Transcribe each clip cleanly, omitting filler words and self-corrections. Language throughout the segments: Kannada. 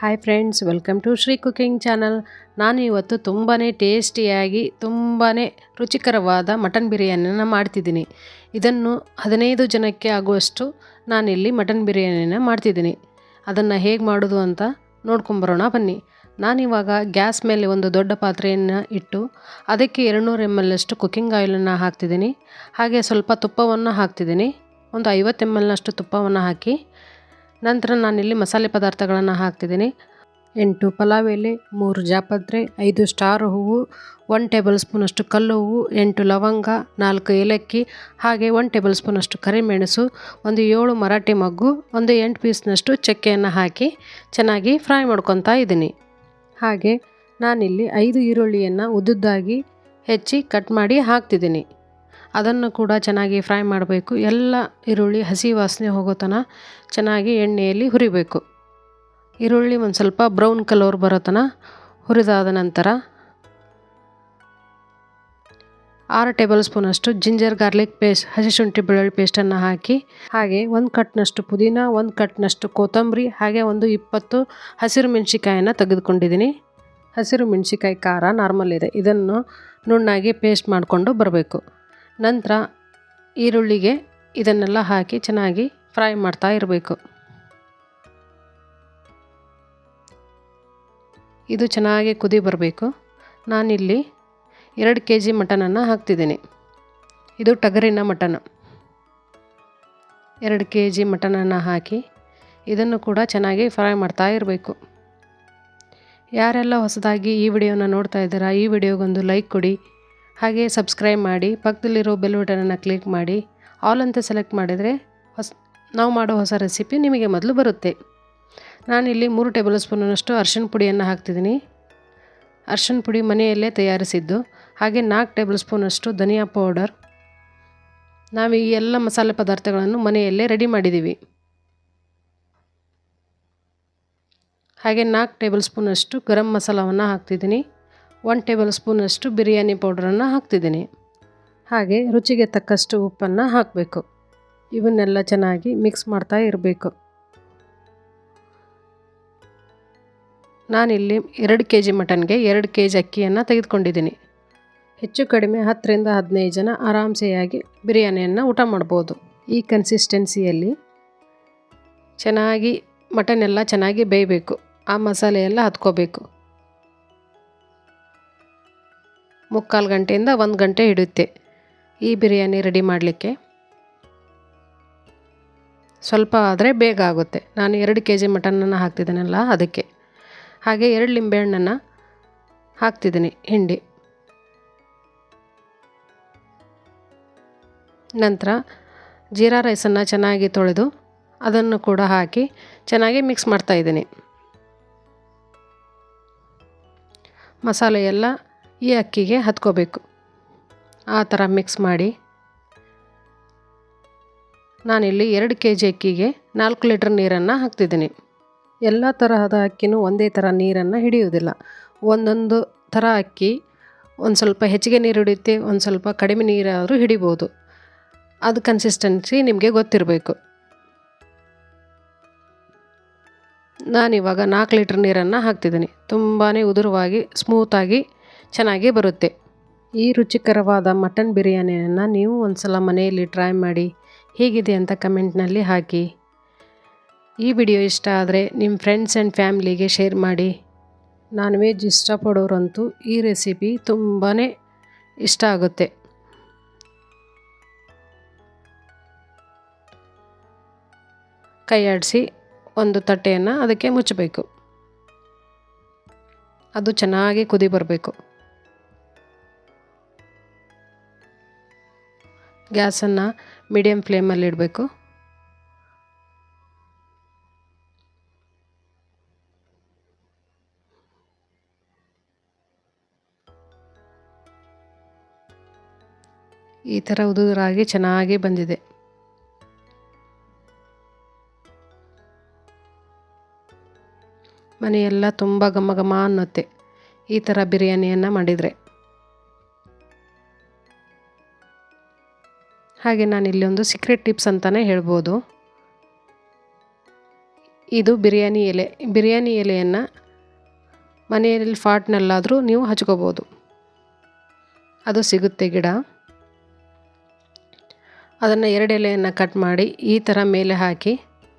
Hi friends, welcome to Shri cooking channel. ನಾನು ಇವತ್ತು ತುಂಬಾ ಟೇಸ್ಟಿಯಾಗಿ ತುಂಬಾ ರುಚಿಕರವಾದ ಮಟನ್ ಬಿರಿಯಾನಿನ ಮಾಡ್ತಿದ್ದೀನಿ. ಇದನ್ನು 15 ಜನಕ್ಕೆ ಆಗುವಷ್ಟು ನಾನಿಲ್ಲಿ ಮಟನ್ ಬಿರಿಯಾನಿನ ಮಾಡ್ತಿದ್ದೀನಿ. ಅದನ್ನು ಹೇಗೆ ಮಾಡೋದು ಅಂತ ನೋಡ್ಕೊಂಬರೋಣ ಬನ್ನಿ. ನಾನಿವಾಗ ಗ್ಯಾಸ್ ಮೇಲೆ ಒಂದು ದೊಡ್ಡ ಪಾತ್ರೆಯನ್ನು ಇಟ್ಟು ಅದಕ್ಕೆ 200 ml ಅಷ್ಟು ಕುಕ್ಕಿಂಗ್ ಆಯಿಲನ್ನು ಹಾಕ್ತಿದ್ದೀನಿ. ಹಾಗೆ ಸ್ವಲ್ಪ ತುಪ್ಪವನ್ನು ಹಾಕ್ತಿದ್ದೀನಿ. ಒಂದು 50 ml ಅಷ್ಟು ತುಪ್ಪವನ್ನು ಹಾಕಿ ನಂತರ ನಾನಿಲ್ಲಿ ಮಸಾಲೆ ಪದಾರ್ಥಗಳನ್ನು ಹಾಕ್ತಿದ್ದೀನಿ. 8 ಪಲಾವ್ ಎಲೆ, 3 ಜಾಪತ್ರೆ, 5 ಸ್ಟಾರ್ ಹೂವು, 1 ಟೇಬಲ್ ಸ್ಪೂನಷ್ಟು ಕಲ್ಲು ಹೂವು, 8 ಲವಂಗ, 4 ಏಲಕ್ಕಿ, ಹಾಗೆ 1 ಟೇಬಲ್ ಸ್ಪೂನಷ್ಟು ಕರಿಮೆಣಸು, ಒಂದು 7 ಮರಾಠಿ ಮೊಗ್ಗು, ಒಂದು 8 ಪೀಸ್ನಷ್ಟು ಚಕ್ಕೆಯನ್ನು ಹಾಕಿ ಚೆನ್ನಾಗಿ ಫ್ರೈ ಮಾಡ್ಕೊತಾ ಇದ್ದೀನಿ. ಹಾಗೆ ನಾನಿಲ್ಲಿ 5 ಈರುಳ್ಳಿಯನ್ನು ಉದ್ದುದ್ದಾಗಿ ಹೆಚ್ಚಿ ಕಟ್ ಮಾಡಿ ಹಾಕ್ತಿದ್ದೀನಿ. ಅದನ್ನು ಕೂಡ ಚೆನ್ನಾಗಿ ಫ್ರೈ ಮಾಡಬೇಕು. ಎಲ್ಲ ಈರುಳ್ಳಿ ಹಸಿ ವಾಸನೆ ಹೋಗೋ ತನಕ ಚೆನ್ನಾಗಿ ಎಣ್ಣೆಯಲ್ಲಿ ಹುರಿಬೇಕು. ಈರುಳ್ಳಿ ಒಂದು ಸ್ವಲ್ಪ ಬ್ರೌನ್ ಕಲರ್ ಬರೋ ತನಕ ಹುರಿದಾದ ನಂತರ 6 ಟೇಬಲ್ ಸ್ಪೂನಷ್ಟು ಜಿಂಜರ್ ಗಾರ್ಲಿಕ್ ಪೇಸ್ಟ್, ಹಸಿ ಶುಂಠಿ ಬೆಳ್ಳುಳ್ಳಿ ಪೇಸ್ಟನ್ನು ಹಾಕಿ, ಹಾಗೆ 1 ಕಟ್ನಷ್ಟು ಪುದೀನ, 1 ಕಟ್ನಷ್ಟು ಕೊತ್ತಂಬರಿ, ಹಾಗೆ ಒಂದು 20 ಹಸಿರು ಮೆಣಸಿಕಾಯನ್ನು ತೆಗೆದುಕೊಂಡಿದ್ದೀನಿ. ಹಸಿರು ಮೆಣಸಿಕಾಯಿ ಖಾರ ನಾರ್ಮಲ್ ಇದೆ. ಇದನ್ನು ನುಣ್ಣಾಗಿ ಪೇಸ್ಟ್ ಮಾಡಿಕೊಂಡು ಬರಬೇಕು. ನಂತರ ಈರುಳ್ಳಿಗೆ ಇದನ್ನೆಲ್ಲ ಹಾಕಿ ಚೆನ್ನಾಗಿ ಫ್ರೈ ಮಾಡ್ತಾ ಇರಬೇಕು. ಇದು ಚೆನ್ನಾಗಿ ಕುದಿ ಬರಬೇಕು. ನಾನಿಲ್ಲಿ 2 kg ಮಟನನ್ನು ಹಾಕ್ತಿದ್ದೀನಿ. ಇದು ಟಗರಿನ ಮಟನ್. 2 kg ಮಟನನ್ನು ಹಾಕಿ ಇದನ್ನು ಕೂಡ ಚೆನ್ನಾಗಿ ಫ್ರೈ ಮಾಡ್ತಾ ಇರಬೇಕು. ಯಾರೆಲ್ಲ ಹೊಸದಾಗಿ ಈ ವಿಡಿಯೋನ ನೋಡ್ತಾ ಇದ್ದೀರಾ, ಈ ವಿಡಿಯೋಗೊಂದು ಲೈಕ್ ಕೊಡಿ, ಹಾಗೆ ಸಬ್ಸ್ಕ್ರೈಬ್ ಮಾಡಿ, ಪಕ್ಕದಲ್ಲಿರೋ ಬೆಲ್ ಬಟನನ್ನು ಕ್ಲಿಕ್ ಮಾಡಿ, ಆಲ್ ಅಂತ ಸೆಲೆಕ್ಟ್ ಮಾಡಿದರೆ ನಾವು ಮಾಡೋ ಹೊಸ ರೆಸಿಪಿ ನಿಮಗೆ ಮೊದಲು ಬರುತ್ತೆ. ನಾನಿಲ್ಲಿ 3 ಟೇಬಲ್ ಸ್ಪೂನಷ್ಟು ಅರಿಶಿಣ ಪುಡಿಯನ್ನು ಹಾಕ್ತಿದ್ದೀನಿ. ಅರಿಶಿಣ ಪುಡಿ ಮನೆಯಲ್ಲೇ ತಯಾರಿಸಿದ್ದು. ಹಾಗೆ 4 ಟೇಬಲ್ ಸ್ಪೂನಷ್ಟು ಧನಿಯಾ ಪೌಡರ್. ನಾವು ಈ ಎಲ್ಲ ಮಸಾಲೆ ಪದಾರ್ಥಗಳನ್ನು ಮನೆಯಲ್ಲೇ ರೆಡಿ ಮಾಡಿದ್ದೀವಿ. ಹಾಗೆ 4 ಟೇಬಲ್ ಸ್ಪೂನಷ್ಟು ಗರಂ ಮಸಾಲವನ್ನು ಹಾಕ್ತಿದ್ದೀನಿ. 1 ಟೇಬಲ್ ಸ್ಪೂನಷ್ಟು ಬಿರಿಯಾನಿ ಪೌಡ್ರನ್ನು ಹಾಕ್ತಿದ್ದೀನಿ. ಹಾಗೆ ರುಚಿಗೆ ತಕ್ಕಷ್ಟು ಉಪ್ಪನ್ನು ಹಾಕಬೇಕು. ಇವನ್ನೆಲ್ಲ ಚೆನ್ನಾಗಿ ಮಿಕ್ಸ್ ಮಾಡ್ತಾ ಇರಬೇಕು. ನಾನಿಲ್ಲಿ 2 kg ಮಟನ್ಗೆ 2 kg ಅಕ್ಕಿಯನ್ನು ತೆಗೆದುಕೊಂಡಿದ್ದೀನಿ. ಹೆಚ್ಚು ಕಡಿಮೆ 10 ರಿಂದ 15 ಜನ ಆರಾಮ್ಸೆಯಾಗಿ ಬಿರಿಯಾನಿಯನ್ನು ಊಟ ಮಾಡ್ಬೋದು. ಈ ಕನ್ಸಿಸ್ಟೆನ್ಸಿಯಲ್ಲಿ ಚೆನ್ನಾಗಿ ಮಟನ್ ಎಲ್ಲ ಚೆನ್ನಾಗಿ ಬೇಯಬೇಕು. ಆ ಮಸಾಲೆ ಎಲ್ಲ ಹತ್ಕೋಬೇಕು. 3/4 ಗಂಟೆಯಿಂದ 1 ಗಂಟೆ ಹಿಡಿಯುತ್ತೆ ಈ ಬಿರಿಯಾನಿ ರೆಡಿ ಮಾಡಲಿಕ್ಕೆ. ಸ್ವಲ್ಪ ಆದರೆ ಬೇಗ ಆಗುತ್ತೆ. ನಾನು 2 kg ಮಟನನ್ನು ಹಾಕ್ತಿದ್ದೀನಲ್ಲ ಅದಕ್ಕೆ. ಹಾಗೆ 2 ಲಿಂಬೆಹಣ್ಣನ್ನು ಹಾಕ್ತಿದ್ದೀನಿ ಹಿಂಡಿ. ನಂತರ ಜೀರಾ ರೈಸನ್ನು ಚೆನ್ನಾಗಿ ತೊಳೆದು ಅದನ್ನು ಕೂಡ ಹಾಕಿ ಚೆನ್ನಾಗಿ ಮಿಕ್ಸ್ ಮಾಡ್ತಾಯಿದ್ದೀನಿ. ಮಸಾಲೆ ಎಲ್ಲ ಈ ಅಕ್ಕಿಗೆ ಹತ್ಕೋಬೇಕು. ಆ ಥರ ಮಿಕ್ಸ್ ಮಾಡಿ ನಾನಿಲ್ಲಿ 2 kg ಅಕ್ಕಿಗೆ 4 ಲೀಟರ್ ನೀರನ್ನು ಹಾಕ್ತಿದ್ದೀನಿ. ಎಲ್ಲ ತರಹದ ಅಕ್ಕಿನೂ ಒಂದೇ ಥರ ನೀರನ್ನು ಹಿಡಿಯೋದಿಲ್ಲ. ಒಂದೊಂದು ಥರ ಅಕ್ಕಿ ಒಂದು ಸ್ವಲ್ಪ ಹೆಚ್ಚಿಗೆ ನೀರು ಹಿಡಿಯುತ್ತೆ, ಒಂದು ಸ್ವಲ್ಪ ಕಡಿಮೆ ನೀರಾದರೂ ಹಿಡಿಬೋದು. ಅದು ಕನ್ಸಿಸ್ಟೆನ್ಸಿ ನಿಮಗೆ ಗೊತ್ತಿರಬೇಕು. ನಾನಿವಾಗ 4 ಲೀಟರ್ ನೀರನ್ನು ಹಾಕ್ತಿದ್ದೀನಿ. ತುಂಬಾ ಉದುರವಾಗಿ ಸ್ಮೂತಾಗಿ ಚೆನ್ನಾಗಿ ಬರುತ್ತೆ. ಈ ರುಚಿಕರವಾದ ಮಟನ್ ಬಿರಿಯಾನಿಯನ್ನು ನೀವು ಒಂದು ಸಲ ಮನೆಯಲ್ಲಿ ಟ್ರೈ ಮಾಡಿ, ಹೇಗಿದೆ ಅಂತ ಕಮೆಂಟ್ನಲ್ಲಿ ಹಾಕಿ. ಈ ವಿಡಿಯೋ ಇಷ್ಟ ಆದರೆ ನಿಮ್ಮ ಫ್ರೆಂಡ್ಸ್ ಆ್ಯಂಡ್ ಫ್ಯಾಮ್ಲಿಗೆ ಶೇರ್ ಮಾಡಿ. ನಾನ್ ವೆಜ್ ಇಷ್ಟಪಡೋರಂತೂ ಈ ರೆಸಿಪಿ ತುಂಬಾ ಇಷ್ಟ ಆಗುತ್ತೆ. ಕೈ ಆಡಿಸಿ ಒಂದು ತಟ್ಟೆಯನ್ನು ಅದಕ್ಕೆ ಮುಚ್ಚಬೇಕು. ಅದು ಚೆನ್ನಾಗಿ ಕುದಿ ಬರಬೇಕು. ಗ್ಯಾಸನ್ನು ಮೀಡಿಯಮ್ ಫ್ಲೇಮಲ್ಲಿ ಇಡಬೇಕು. ಈ ಥರ ಉದುರಾಗಿ ಚೆನ್ನಾಗಿ ಬಂದಿದೆ. ಮನೆಯೆಲ್ಲ ತುಂಬ ಘಮ ಘಮ ಅನ್ನುತ್ತೆ ಈ ಥರ ಬಿರಿಯಾನಿಯನ್ನು ಮಾಡಿದರೆ. ಹಾಗೆ ನಾನಿಲ್ಲಿ ಒಂದು ಸೀಕ್ರೆಟ್ ಟಿಪ್ಸ್ ಅಂತಲೇ ಹೇಳ್ಬೋದು. ಇದು ಬಿರಿಯಾನಿ ಎಲೆ. ಬಿರಿಯಾನಿ ಎಲೆಯನ್ನು ಮನೆಯಲ್ಲಿ ಫಾಟ್ನಲ್ಲಾದರೂ ನೀವು ಹಚ್ಕೋಬೋದು, ಅದು ಸಿಗುತ್ತೆ ಗಿಡ. ಅದನ್ನು 2 ಎಲೆಯನ್ನು ಕಟ್ ಮಾಡಿ ಈ ಥರ ಮೇಲೆ ಹಾಕಿ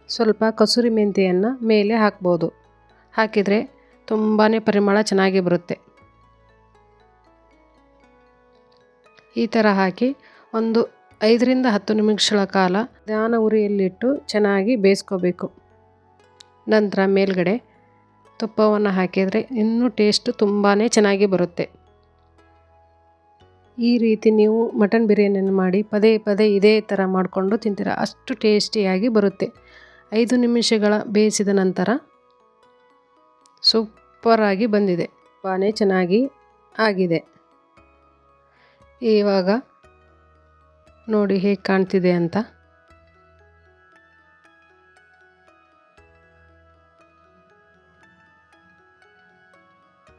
ಸ್ವಲ್ಪ ಕಸೂರಿ ಮೆಂತ್ಯೆಯನ್ನು ಮೇಲೆ ಹಾಕ್ಬೋದು. ಹಾಕಿದರೆ ತುಂಬಾ ಪರಿಮಳ ಚೆನ್ನಾಗಿ ಬರುತ್ತೆ. ಈ ಥರ ಹಾಕಿ ಒಂದು 5 ರಿಂದ 10 ನಿಮಿಷಗಳ ಕಾಲ ನಿಧಾನ ಉರಿಯಲ್ಲಿಟ್ಟು ಚೆನ್ನಾಗಿ ಬೇಯಿಸ್ಕೋಬೇಕು. ನಂತರ ಮೇಲ್ಗಡೆ ತುಪ್ಪವನ್ನು ಹಾಕಿದರೆ ಇನ್ನೂ ಟೇಸ್ಟು ತುಂಬಾ ಚೆನ್ನಾಗಿ ಬರುತ್ತೆ. ಈ ರೀತಿ ನೀವು ಮಟನ್ ಬಿರಿಯಾನಿಯನ್ನು ಮಾಡಿ ಪದೇ ಪದೇ ಇದೇ ಥರ ಮಾಡಿಕೊಂಡು ತಿಂತೀರ, ಅಷ್ಟು ಟೇಸ್ಟಿಯಾಗಿ ಬರುತ್ತೆ. 5 ನಿಮಿಷಗಳ ಬೇಯಿಸಿದ ನಂತರ ಸೂಪರಾಗಿ ಬಂದಿದೆ, ತುಂಬಾ ಚೆನ್ನಾಗಿ ಆಗಿದೆ. ಇವಾಗ ನೋಡಿ ಹೇಗೆ ಕಾಣ್ತಿದೆ ಅಂತ.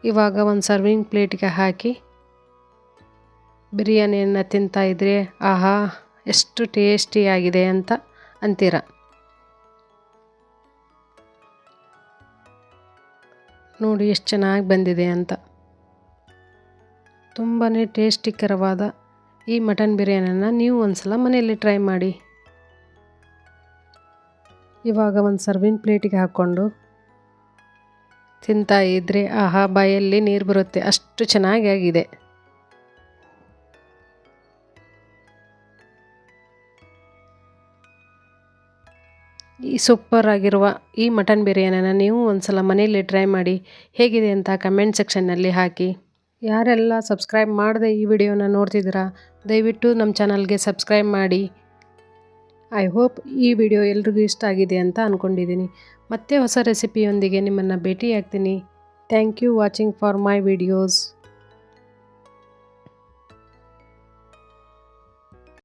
ಇವಾಗ ಒಂದು ಸರ್ವಿಂಗ್ ಪ್ಲೇಟ್ಗೆ ಹಾಕಿ ಬಿರಿಯಾನಿಯನ್ನು ತಿಂತಾ ಇದ್ರೆ ಆಹಾ ಎಷ್ಟು ಟೇಸ್ಟಿಯಾಗಿದೆ ಅಂತ ಅಂತೀರ. ನೋಡಿ ಎಷ್ಟು ಚೆನ್ನಾಗಿ ಬಂದಿದೆ ಅಂತ. ತುಂಬಾ ಟೇಸ್ಟಿಕರವಾದ ಈ ಮಟನ್ ಬಿರಿಯಾನಿಯನ್ನು ನೀವು ಒಂದ್ಸಲ ಮನೆಯಲ್ಲಿ ಟ್ರೈ ಮಾಡಿ. ಇವಾಗ ಒಂದು ಸರ್ವಿಂಗ್ ಪ್ಲೇಟಿಗೆ ಹಾಕ್ಕೊಂಡು ತಿಂತಾ ಇದ್ದರೆ ಆಹಾ ಬಾಯಲ್ಲಿ ನೀರು ಬರುತ್ತೆ, ಅಷ್ಟು ಚೆನ್ನಾಗಿ ಆಗಿದೆ. ಈ ಸೂಪರ್ ಆಗಿರುವ ಈ ಮಟನ್ ಬಿರಿಯಾನಿನ ನೀವು ಒಂದ್ಸಲ ಮನೆಯಲ್ಲಿ ಟ್ರೈ ಮಾಡಿ, ಹೇಗಿದೆ ಅಂತ ಕಮೆಂಟ್ ಸೆಕ್ಷನ್ನಲ್ಲಿ ಹಾಕಿ. ಯಾರೆಲ್ಲ ಸಬ್ಸ್ಕ್ರೈಬ್ ಮಾಡದೆ ಈ ವಿಡಿಯೋನ ನೋಡ್ತಿದ್ದೀರಾ, ದಯವಿಟ್ಟು ನಮ್ಮ ಚಾನಲ್ಗೆ ಸಬ್ಸ್ಕ್ರೈಬ್ ಮಾಡಿ. ಐ ಹೋಪ್ ಈ ವಿಡಿಯೋ ಎಲ್ರಿಗೂ ಇಷ್ಟ ಆಗಿದೆ ಅಂತ ಅಂದ್ಕೊಂಡಿದ್ದೀನಿ. ಮತ್ತೆ ಹೊಸ ರೆಸಿಪಿಯೊಂದಿಗೆ ನಿಮ್ಮನ್ನು ಭೇಟಿಯಾಗ್ತೀನಿ. Thank you watching for my videos.